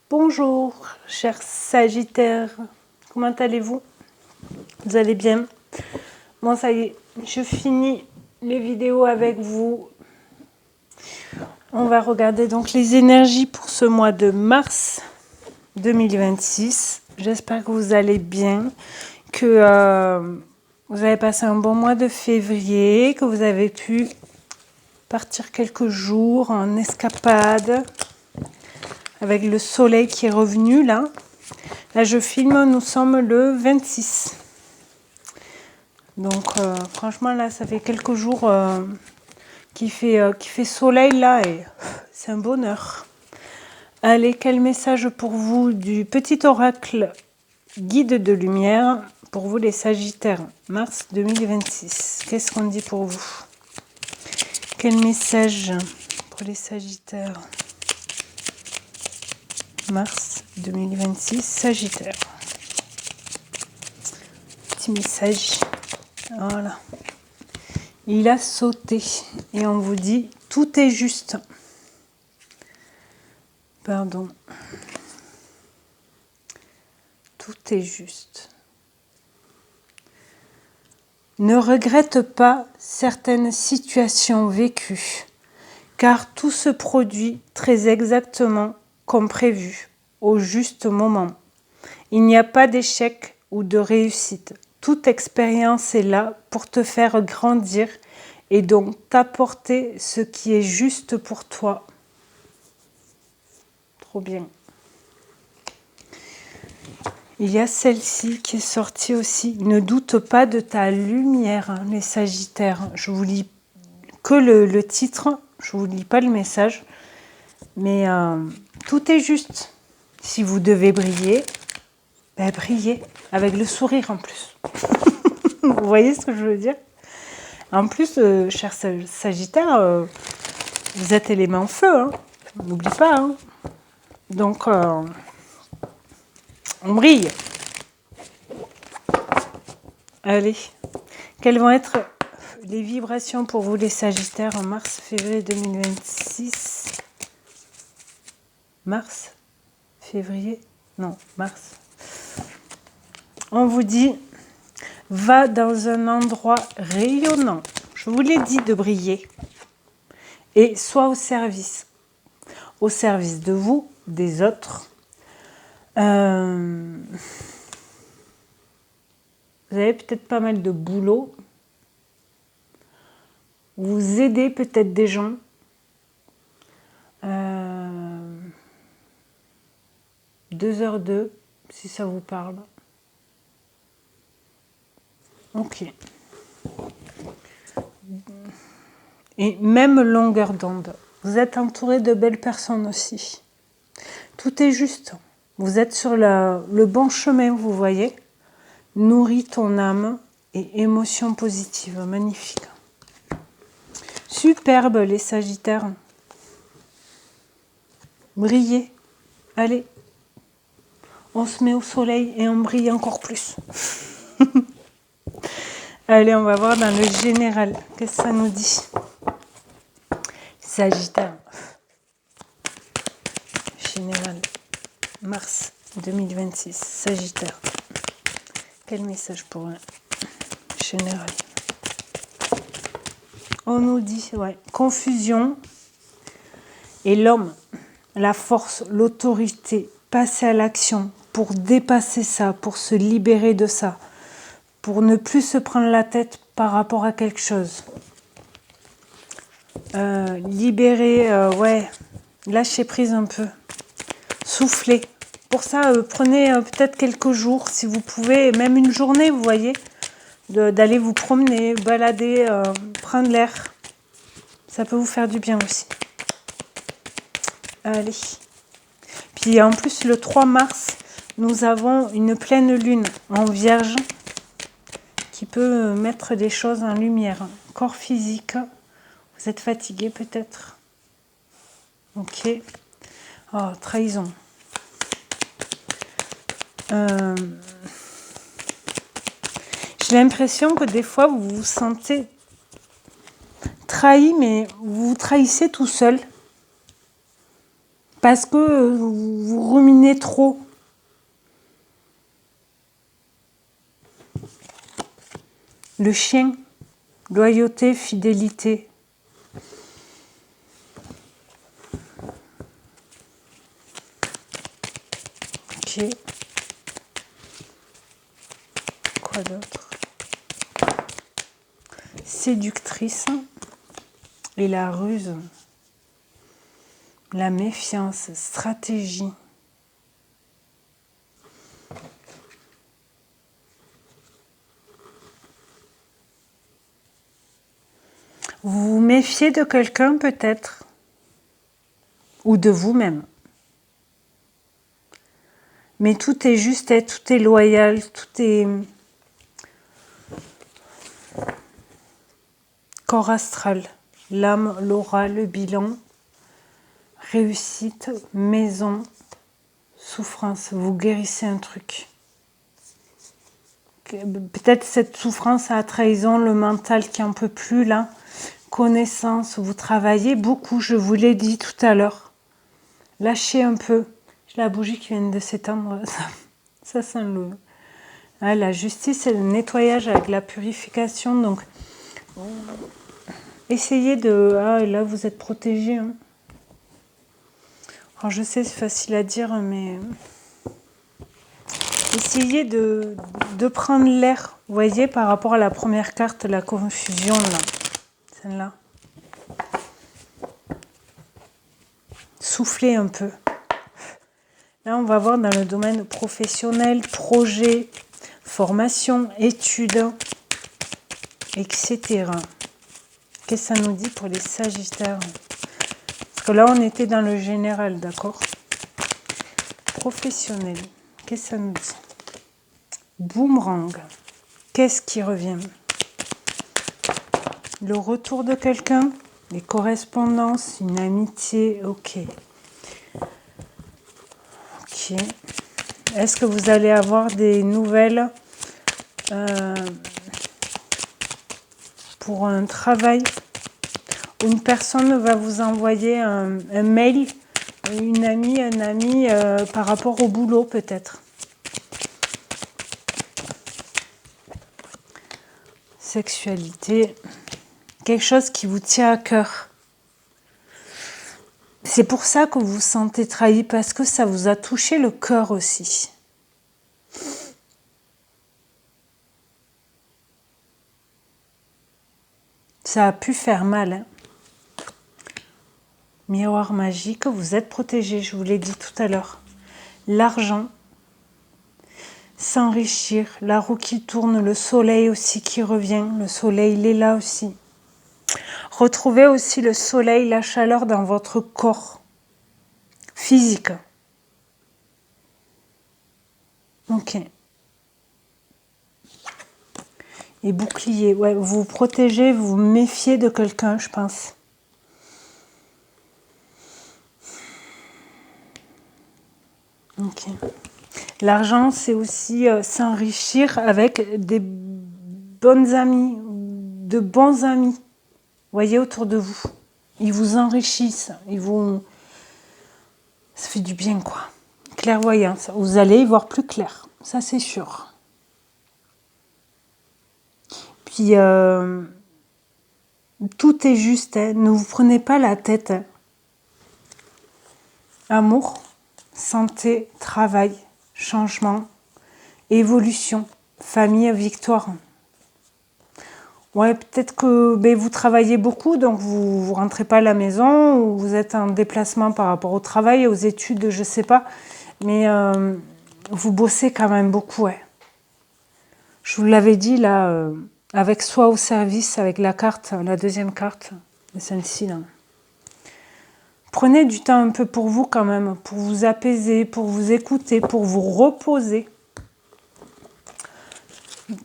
Bonjour, chers Sagittaires, comment allez-vous? Vous allez bien? Bon, ça y est, je finis les vidéos avec vous. On va regarder donc les énergies pour ce mois de mars 2026. J'espère que vous allez bien, que vous avez passé un bon mois de février, que vous avez pu partir quelques jours en escapade avec le soleil qui est revenu là. Là, je filme, nous sommes le 26. Donc, franchement, là, ça fait quelques jours qu'il fait soleil là et c'est un bonheur. Allez, quel message pour vous du petit oracle guide de lumière pour vous les Sagittaires, mars 2026. Qu'est-ce qu'on dit pour vous? Quel message pour les Sagittaires, mars 2026, Sagittaire. Petit message. Voilà. Il a sauté et on vous dit tout est juste. Pardon. Tout est juste. Ne regrette pas certaines situations vécues, car tout se produit très exactement comme prévu, au juste moment. Il n'y a pas d'échec ou de réussite. Toute expérience est là pour te faire grandir et donc t'apporter ce qui est juste pour toi. Trop bien. Il y a celle-ci qui est sortie aussi. Ne doute pas de ta lumière, hein, les Sagittaires. Je vous lis que le titre, je vous lis pas le message. Mais tout est juste. Si vous devez briller, ben brillez avec le sourire en plus. Vous voyez ce que je veux dire? En plus, chers Sagittaires, vous êtes les mains en feu. Hein. N'oublie pas. Hein. Donc, on brille. Allez, quelles vont être les vibrations pour vous les Sagittaires en mars-février 2026? Mars? Février? Non, mars. On vous dit, va dans un endroit rayonnant. Je vous l'ai dit de briller. Et sois au service. Au service de vous, des autres. Vous avez peut-être pas mal de boulot. Vous aidez peut-être des gens. 2h02, si ça vous parle. Ok. Et même longueur d'onde. Vous êtes entouré de belles personnes aussi. Tout est juste. Vous êtes sur le bon chemin, vous voyez. Nourris ton âme et émotions positives. Magnifique. Superbe les Sagittaires. Brillez. Allez. On se met au soleil et on brille encore plus. Allez, on va voir dans le général. Qu'est-ce que ça nous dit? Sagittaire. Général. Mars 2026. Sagittaire. Quel message pour un général? On nous dit, ouais, confusion. Et l'homme, la force, l'autorité, passer à l'action pour dépasser ça, pour se libérer de ça, pour ne plus se prendre la tête par rapport à quelque chose. Libérer, ouais, lâcher prise un peu, souffler. Pour ça, prenez peut-être quelques jours, si vous pouvez, même une journée, vous voyez, d'aller vous promener, balader, prendre l'air. Ça peut vous faire du bien aussi. Allez. Puis en plus, le 3 mars, nous avons une pleine lune en Vierge qui peut mettre des choses en lumière. Corps physique, vous êtes fatigué peut-être. Ok. Oh, trahison. J'ai l'impression que des fois, vous vous sentez trahi, mais vous vous trahissez tout seul. parce que vous ruminez trop. Le chien, loyauté, fidélité. Ok. Quoi d'autre? Séductrice et la ruse. La méfiance, stratégie. Vous vous méfiez de quelqu'un peut-être, ou de vous-même. Mais tout est juste, tout est loyal, tout est corps astral, l'âme, l'aura, le bilan, réussite, maison, souffrance. Vous guérissez un truc. Peut-être cette souffrance à la trahison, le mental qui en peut plus là. Connaissance, vous travaillez beaucoup, je vous l'ai dit tout à l'heure. Lâchez un peu. J'ai la bougie qui vient de s'éteindre. Ça sent le... Ah, la justice et le nettoyage avec la purification. Donc, essayez de... Ah, là, vous êtes protégé. Hein. Alors, je sais, c'est facile à dire, mais... Essayez de prendre l'air, vous voyez, par rapport à la première carte, la confusion, là. Celle-là. Soufflez un peu. Là, on va voir dans le domaine professionnel, projet, formation, études, etc. Qu'est-ce que ça nous dit pour les Sagittaires? Parce que là, on était dans le général, d'accord? Professionnel. Qu'est-ce que ça nous dit? Boomerang. Qu'est-ce qui revient? Le retour de quelqu'un, les correspondances, une amitié, ok. Ok. Est-ce que vous allez avoir des nouvelles pour un travail? Une personne va vous envoyer un mail, une amie, un ami par rapport au boulot peut-être. Sexualité, quelque chose qui vous tient à cœur. C'est pour ça que vous vous sentez trahi, parce que ça vous a touché le cœur aussi. Ça a pu faire mal. Hein. Miroir magique, vous êtes protégé, je vous l'ai dit tout à l'heure. L'argent, s'enrichir, la roue qui tourne, le soleil aussi qui revient. Le soleil, il est là aussi. Retrouvez aussi le soleil, la chaleur dans votre corps physique. Ok. Et bouclier, ouais, vous vous protégez, vous vous méfiez de quelqu'un, je pense. Ok. L'argent, c'est aussi s'enrichir avec des bonnes amies, de bons amis. Voyez autour de vous. Ils vous enrichissent, ils vous... Ça fait du bien, quoi. Clairvoyance, vous allez y voir plus clair, ça c'est sûr. Puis, tout est juste, hein. Ne vous prenez pas la tête. Hein. Amour, santé, travail, changement, évolution, famille, victoire. Ouais, peut-être que vous travaillez beaucoup, donc vous ne rentrez pas à la maison, ou vous êtes en déplacement par rapport au travail, aux études, je ne sais pas. Mais vous bossez quand même beaucoup, ouais. Je vous l'avais dit, là, avec soi au service, avec la carte, la deuxième carte, celle-ci, là. Prenez du temps un peu pour vous quand même, pour vous apaiser, pour vous écouter, pour vous reposer.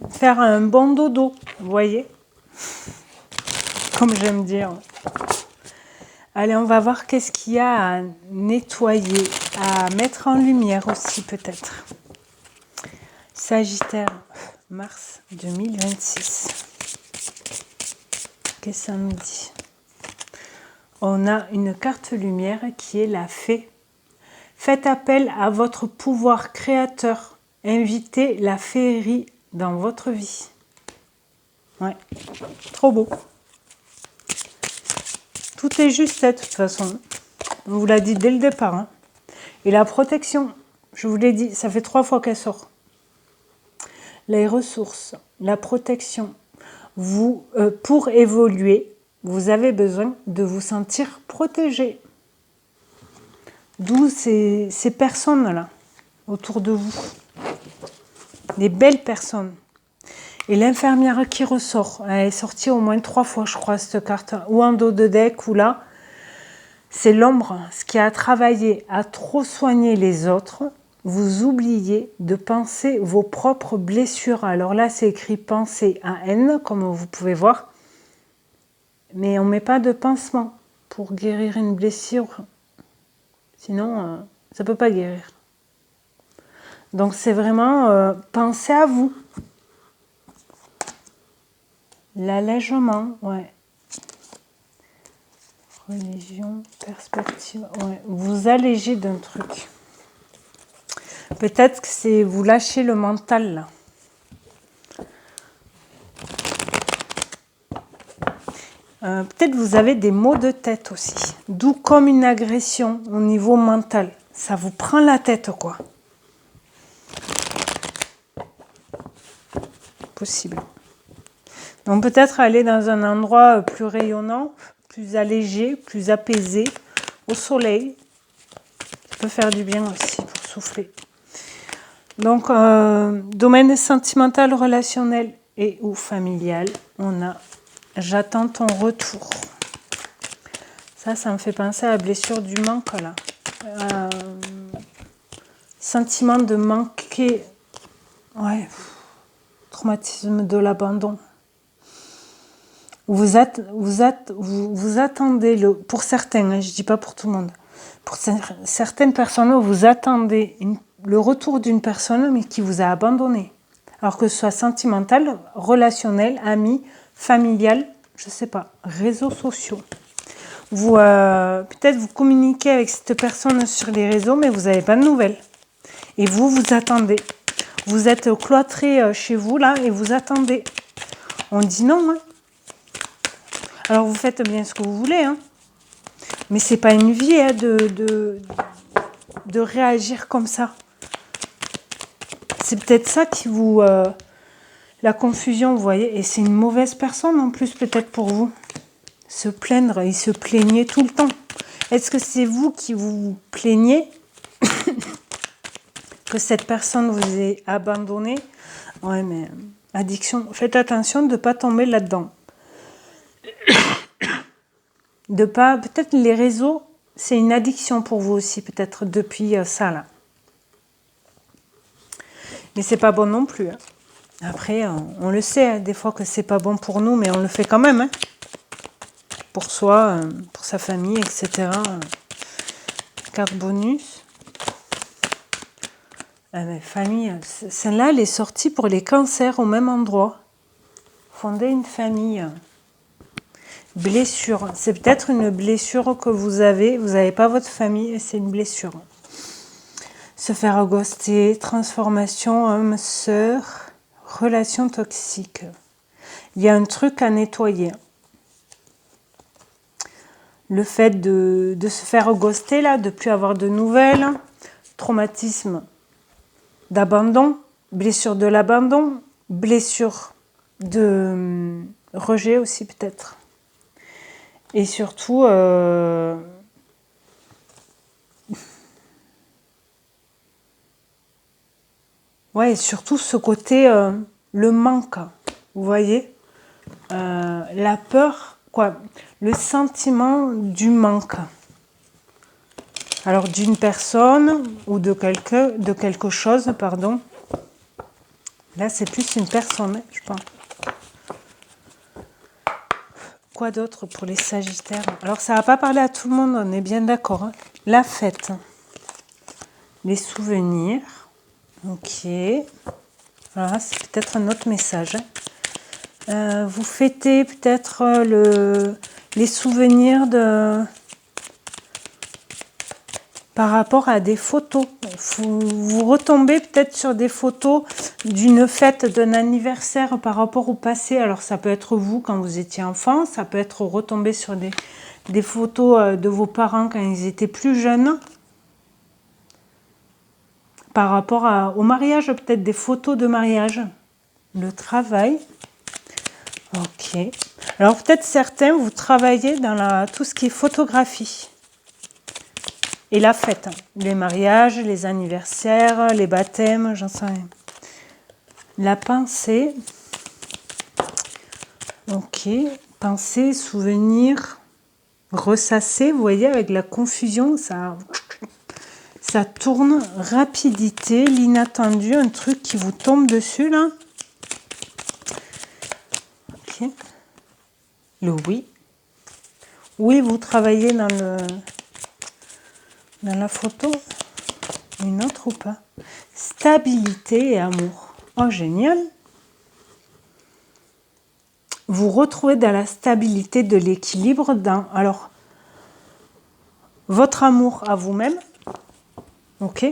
Faire un bon dodo, vous voyez? Comme j'aime dire. Allez, on va voir qu'est-ce qu'il y a à nettoyer, à mettre en lumière aussi peut-être. Sagittaire, mars 2026. Qu'est-ce que ça nous dit? On a une carte lumière qui est la fée Faites appel à votre pouvoir créateur. Invitez la féerie dans votre vie. Ouais, trop beau. Tout est juste, de toute façon. On vous l'a dit dès le départ. Hein. Et la protection, je vous l'ai dit, ça fait 3 fois qu'elle sort. Les ressources, la protection. Vous, pour évoluer, vous avez besoin de vous sentir protégé. D'où ces personnes-là, autour de vous. Des belles personnes. Et l'infirmière qui ressort, elle est sortie au moins 3 fois, je crois, cette carte. Ou en dos de deck, ou là. C'est l'ombre, ce qui a travaillé à trop soigner les autres. Vous oubliez de penser vos propres blessures. Alors là, c'est écrit penser à N, comme vous pouvez voir. Mais on ne met pas de pansement pour guérir une blessure. Sinon, ça ne peut pas guérir. Donc, c'est vraiment penser à vous. L'allègement, ouais. Religion, perspective, ouais. Vous allégez d'un truc. Peut-être que c'est vous lâchez le mental, là. Peut-être vous avez des maux de tête aussi. D'où comme une agression au niveau mental. Ça vous prend la tête, quoi. Possible. Donc peut-être aller dans un endroit plus rayonnant, plus allégé, plus apaisé, au soleil. Ça peut faire du bien aussi pour souffler. Donc, domaine sentimental, relationnel et ou familial, on a « J'attends ton retour ». Ça me fait penser à la blessure du manque, là. Sentiment de manquer. Ouais. Traumatisme de l'abandon. Vous attendez, pour certains, hein, je ne dis pas pour tout le monde, pour certaines personnes, vous attendez le retour d'une personne mais qui vous a abandonné. Alors que ce soit sentimental, relationnel, ami, familial, je ne sais pas, réseaux sociaux. Vous peut-être vous communiquez avec cette personne sur les réseaux, mais vous n'avez pas de nouvelles. Et vous attendez. Vous êtes cloîtré chez vous, là, et vous attendez. On dit non, hein. Alors, vous faites bien ce que vous voulez, hein. Mais c'est pas une vie hein, de réagir comme ça. C'est peut-être ça qui vous... la confusion, vous voyez. Et c'est une mauvaise personne, en plus, peut-être pour vous. Se plaindre, il se plaignait tout le temps. Est-ce que c'est vous qui vous plaignez que cette personne vous ait abandonné? Ouais, mais addiction, faites attention de ne pas tomber là-dedans. De pas, peut-être les réseaux, c'est une addiction pour vous aussi, peut-être depuis ça, là. Mais c'est pas bon non plus. Hein. Après, on le sait, hein, des fois que c'est pas bon pour nous, mais on le fait quand même. Hein. Pour soi, pour sa famille, etc. Carte bonus. Famille, celle-là, elle est sortie pour les cancers au même endroit. Fonder une famille. Blessure. C'est peut-être une blessure que vous n'avez pas votre famille et c'est une blessure. Se faire ghoster, transformation, homme, sœur, relation toxique. Il y a un truc à nettoyer. Le fait de se faire ghoster, là, de ne plus avoir de nouvelles, traumatisme d'abandon, blessure de l'abandon, blessure de rejet aussi peut-être. Et surtout, ouais, surtout ce côté, le manque, vous voyez, la peur, quoi, le sentiment du manque. Alors d'une personne ou de quelque chose, pardon. Là, c'est plus une personne, je pense. Quoi d'autre pour les Sagittaires? Alors, ça ne va pas parler à tout le monde, on est bien d'accord. Hein. La fête. Les souvenirs. Ok. Voilà, c'est peut-être un autre message. Hein. Vous fêtez peut-être les souvenirs par rapport à des photos. Vous retombez peut-être sur des photos d'une fête, d'un anniversaire par rapport au passé. Alors ça peut être vous quand vous étiez enfant, ça peut être retombé sur des photos de vos parents quand ils étaient plus jeunes. Par rapport au mariage, peut-être des photos de mariage. Le travail. Ok. Alors peut-être certains, vous travaillez dans tout ce qui est photographie. Et la fête. Les mariages, les anniversaires, les baptêmes, j'en sais rien. La pensée. Ok. Pensée, souvenir, ressasser. Vous voyez, avec la confusion, ça tourne. Rapidité, l'inattendu, un truc qui vous tombe dessus là. Ok. Le oui. Oui, vous travaillez dans la photo. Une autre ou pas? Stabilité et amour. Oh, génial. Vous retrouvez dans la stabilité de l'équilibre dans, alors, votre amour à vous-même, ok,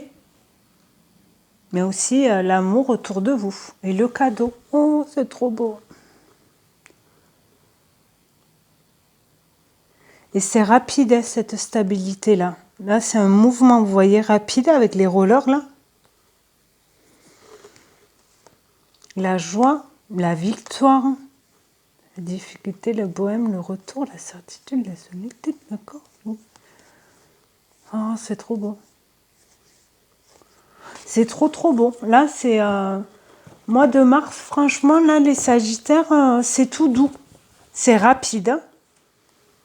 mais aussi l'amour autour de vous et le cadeau. Oh, c'est trop beau. Et c'est rapide, cette stabilité-là. Là, c'est un mouvement, vous voyez, rapide avec les rollers, là. La joie, la victoire, la difficulté, le bohème, le retour, la certitude, la solitude, d'accord. Oh, c'est trop beau. C'est trop beau. Là, c'est mois de mars. Franchement, là, les Sagittaires, c'est tout doux. C'est rapide.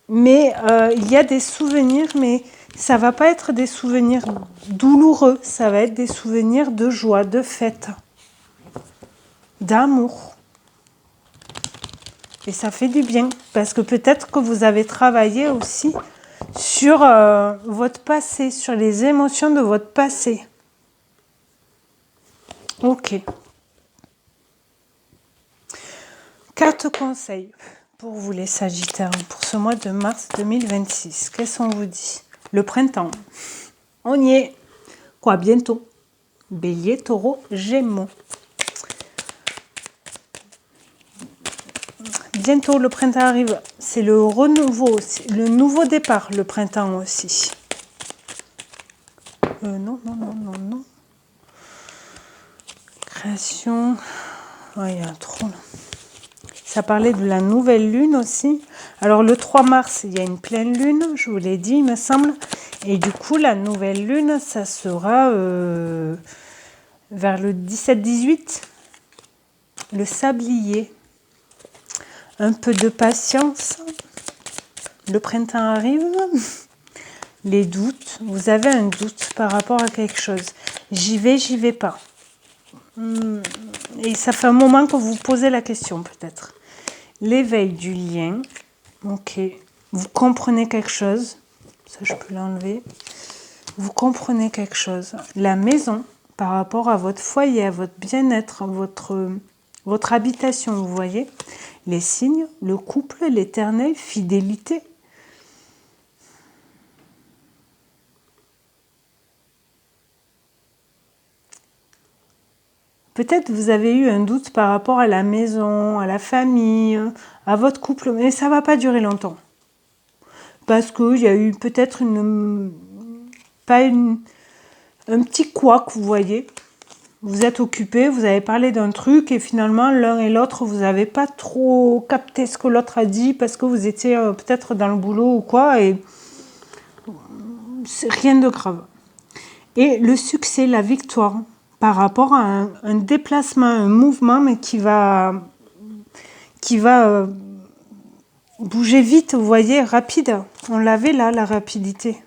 Mais il y a des souvenirs, mais ça va pas être des souvenirs douloureux. Ça va être des souvenirs de joie, de fête, d'amour. Et ça fait du bien. Parce que peut-être que vous avez travaillé aussi sur votre passé, sur les émotions de votre passé. Ok. 4 conseils pour vous les Sagittaires pour ce mois de mars 2026. Qu'est-ce qu'on vous dit? Le printemps. On y est. Quoi, bientôt? Bélier, Taureau, Gémeaux. Bientôt, le printemps arrive. C'est le renouveau, le nouveau départ, le printemps aussi. Non. Création. Oh, il y a un trou là. Ça parlait de la nouvelle lune aussi. Alors le 3 mars, il y a une pleine lune, je vous l'ai dit, il me semble. Et du coup, la nouvelle lune, ça sera vers le 17-18. Le sablier. Un peu de patience. Le printemps arrive. Les doutes. Vous avez un doute par rapport à quelque chose. J'y vais pas. Et ça fait un moment que vous posez la question peut-être. L'éveil du lien. Ok. Vous comprenez quelque chose. Ça, je peux l'enlever. Vous comprenez quelque chose. La maison, par rapport à votre foyer, à votre bien-être, votre habitation, vous voyez. Les signes, le couple, l'éternel, fidélité. Peut-être vous avez eu un doute par rapport à la maison, à la famille, à votre couple, mais ça ne va pas durer longtemps. Parce qu'il y a eu peut-être un petit couac, vous voyez. Vous êtes occupé, vous avez parlé d'un truc et finalement l'un et l'autre, vous n'avez pas trop capté ce que l'autre a dit parce que vous étiez peut-être dans le boulot ou quoi et c'est rien de grave. Et le succès, la victoire par rapport à un déplacement, un mouvement mais qui va bouger vite, vous voyez, rapide. On l'avait là, la rapidité.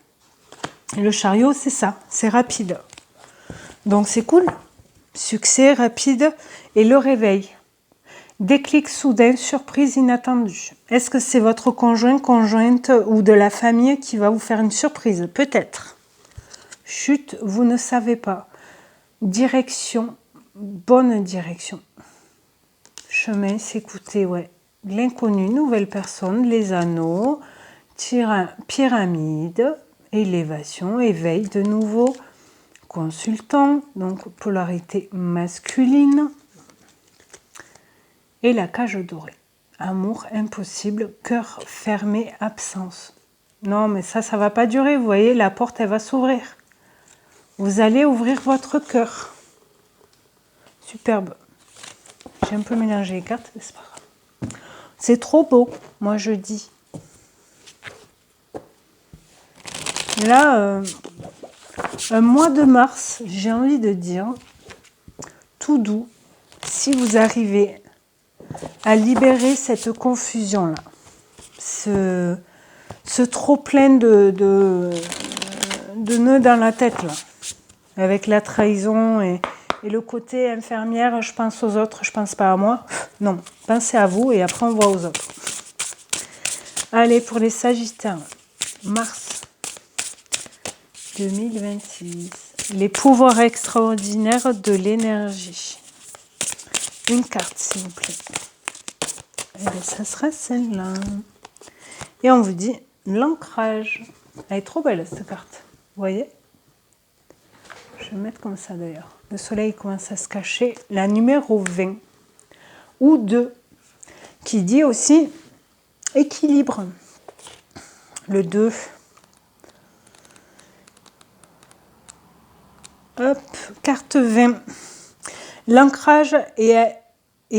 Et le chariot, c'est ça, c'est rapide. Donc c'est cool. Succès rapide et le réveil. Déclic soudain, surprise inattendue. Est-ce que c'est votre conjoint, conjointe ou de la famille qui va vous faire une surprise? Peut-être. Chute, vous ne savez pas. Direction, bonne direction. Chemin, s'écouter, ouais. L'inconnu, nouvelle personne, les anneaux, pyramide, élévation, éveil de nouveau, consultant, donc polarité masculine, et la cage dorée. Amour impossible, cœur fermé, absence. Non, mais ça va pas durer, vous voyez, la porte, elle va s'ouvrir. Vous allez ouvrir votre cœur. Superbe. J'ai un peu mélangé les cartes, mais c'est pas grave. C'est trop beau, moi je dis. Là, un mois de mars, j'ai envie de dire, tout doux, si vous arrivez à libérer cette confusion-là, ce trop plein de nœuds dans la tête, là, avec la trahison et le côté infirmière, je pense aux autres, je pense pas à moi. Non, pensez à vous et après on voit aux autres. Allez, pour les Sagittaires, mars 2026, les pouvoirs extraordinaires de l'énergie. Une carte, s'il vous plaît. Et bien, ça sera celle-là. Et on vous dit l'ancrage. Elle est trop belle, cette carte. Vous voyez? Je vais mettre comme ça, d'ailleurs. Le soleil commence à se cacher. La numéro 20 ou 2, qui dit aussi équilibre. Le 2. Hop, carte 20. L'ancrage est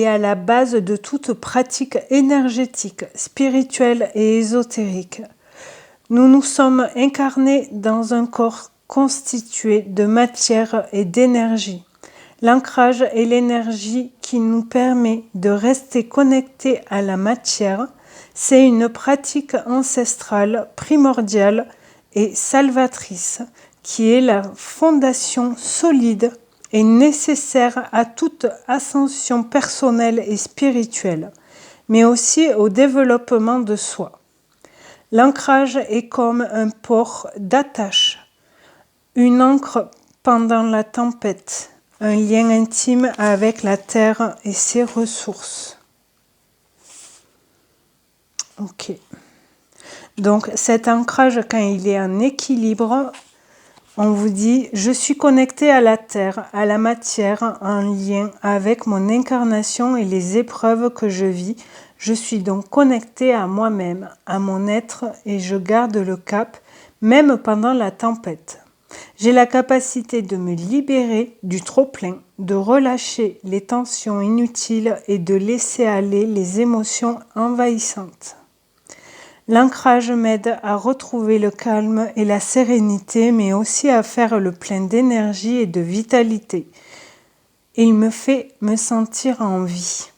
à la base de toute pratique énergétique, spirituelle et ésotérique. Nous nous sommes incarnés dans un corps constitué de matière et d'énergie. L'ancrage est l'énergie qui nous permet de rester connectés à la matière. C'est une pratique ancestrale, primordiale et salvatrice qui est la fondation solide et nécessaire à toute ascension personnelle et spirituelle, mais aussi au développement de soi. L'ancrage est comme un port d'attache, une ancre pendant la tempête, un lien intime avec la terre et ses ressources. Ok. Donc cet ancrage, quand il est en équilibre, on vous dit, je suis connecté à la terre, à la matière, en lien avec mon incarnation et les épreuves que je vis. Je suis donc connecté à moi-même, à mon être, et je garde le cap, même pendant la tempête. J'ai la capacité de me libérer du trop-plein, de relâcher les tensions inutiles et de laisser aller les émotions envahissantes. L'ancrage m'aide à retrouver le calme et la sérénité, mais aussi à faire le plein d'énergie et de vitalité. Et il me fait me sentir en vie.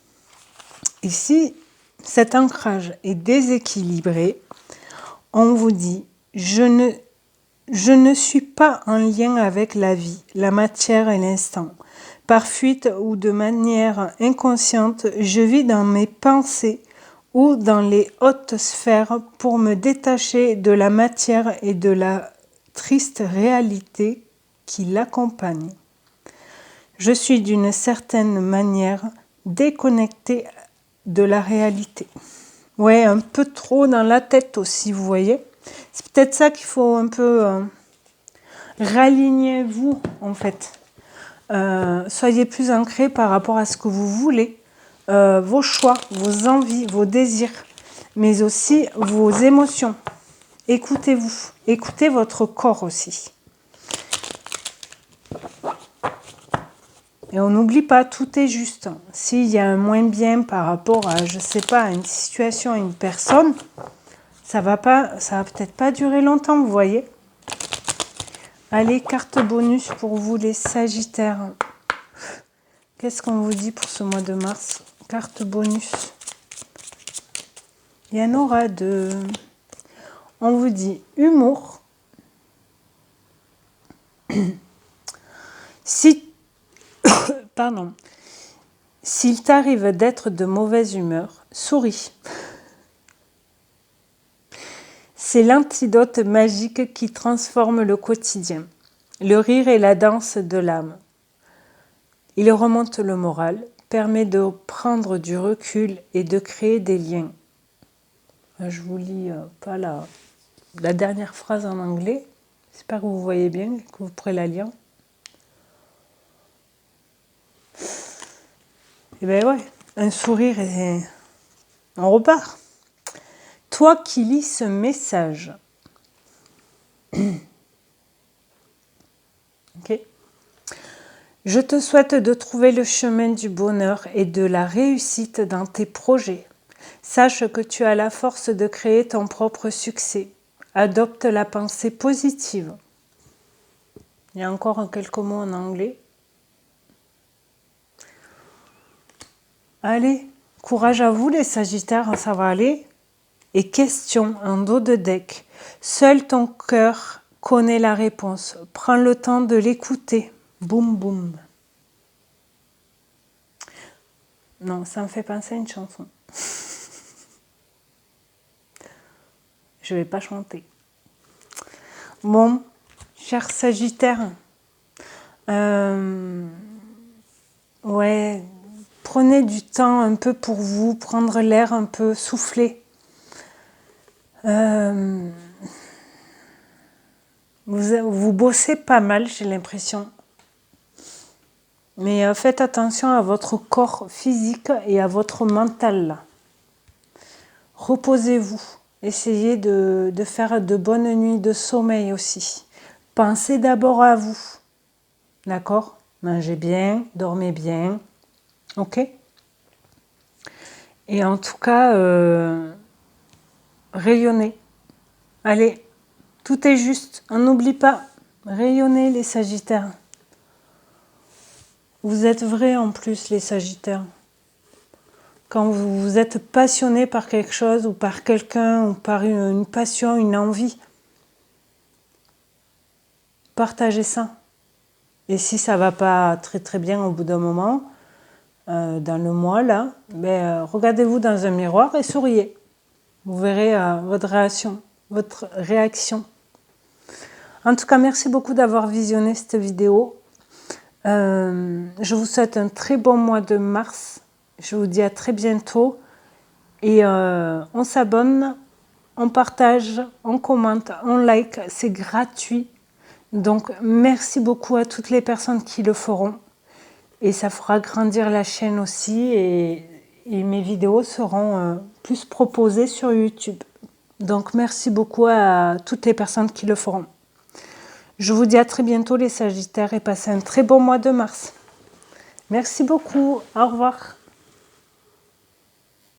Et si cet ancrage est déséquilibré, on vous dit « je ne suis pas en lien avec la vie, la matière et l'instant. Par fuite ou de manière inconsciente, je vis dans mes pensées ou dans les hautes sphères pour me détacher de la matière et de la triste réalité qui l'accompagne. Je suis d'une certaine manière déconnectée de la réalité. » Ouais, un peu trop dans la tête aussi, vous voyez. C'est peut-être ça qu'il faut un peu ralignez-vous en fait. Soyez plus ancrés par rapport à ce que vous voulez. Vos choix, vos envies, vos désirs, mais aussi vos émotions. Écoutez-vous, écoutez votre corps aussi. Et on n'oublie pas, tout est juste. S'il y a un moins bien par rapport à, je sais pas, à une situation, à une personne, ça va peut-être pas durer longtemps, vous voyez. Allez, carte bonus pour vous les Sagittaires. Qu'est-ce qu'on vous dit pour ce mois de mars? Carte bonus. Il y en aura deux. On vous dit humour. Pardon. S'il t'arrive d'être de mauvaise humeur, souris. C'est l'antidote magique qui transforme le quotidien. Le rire est la danse de l'âme. Il remonte le moral, permet de prendre du recul et de créer des liens. Je vous lis pas là. la dernière phrase en anglais. J'espère que vous voyez bien et que vous pourrez la lire. Et ben ouais, un sourire et on repart. Toi qui lis ce message. Ok. Je te souhaite de trouver le chemin du bonheur et de la réussite dans tes projets. Sache que tu as la force de créer ton propre succès. Adopte la pensée positive. Il y a encore quelques mots en anglais. Allez, courage à vous les Sagittaires, ça va aller. Et question en dos de deck. Seul ton cœur connaît la réponse. Prends le temps de l'écouter. Boum boum. Non, ça me fait penser à une chanson. Je vais pas chanter. Bon, cher Sagittaire, ouais, prenez du temps un peu pour vous, prendre l'air un peu, souffler. Vous bossez pas mal, j'ai l'impression. Mais faites attention à votre corps physique et à votre mental. Là. Reposez-vous. Essayez de faire de bonnes nuits de sommeil aussi. Pensez d'abord à vous. D'accord? Mangez bien, dormez bien. Ok? Et en tout cas, rayonnez. Allez, tout est juste. On n'oublie pas. Rayonnez les Sagittaires. Vous êtes vrais en plus les Sagittaires. Quand vous êtes passionné par quelque chose ou par quelqu'un ou par une passion, une envie, partagez ça. Et si ça va pas très très bien au bout d'un moment, dans le mois là, regardez-vous dans un miroir et souriez. Vous verrez votre réaction. En tout cas, merci beaucoup d'avoir visionné cette vidéo. Je vous souhaite un très bon mois de mars. Je vous dis à très bientôt. Et on s'abonne, on partage, on commente, on like. C'est gratuit. Donc, merci beaucoup à toutes les personnes qui le feront. Et ça fera grandir la chaîne aussi. Et mes vidéos seront plus proposées sur YouTube. Donc, merci beaucoup à toutes les personnes qui le feront. Je vous dis à très bientôt les Sagittaires et passez un très bon mois de mars. Merci beaucoup. Au revoir.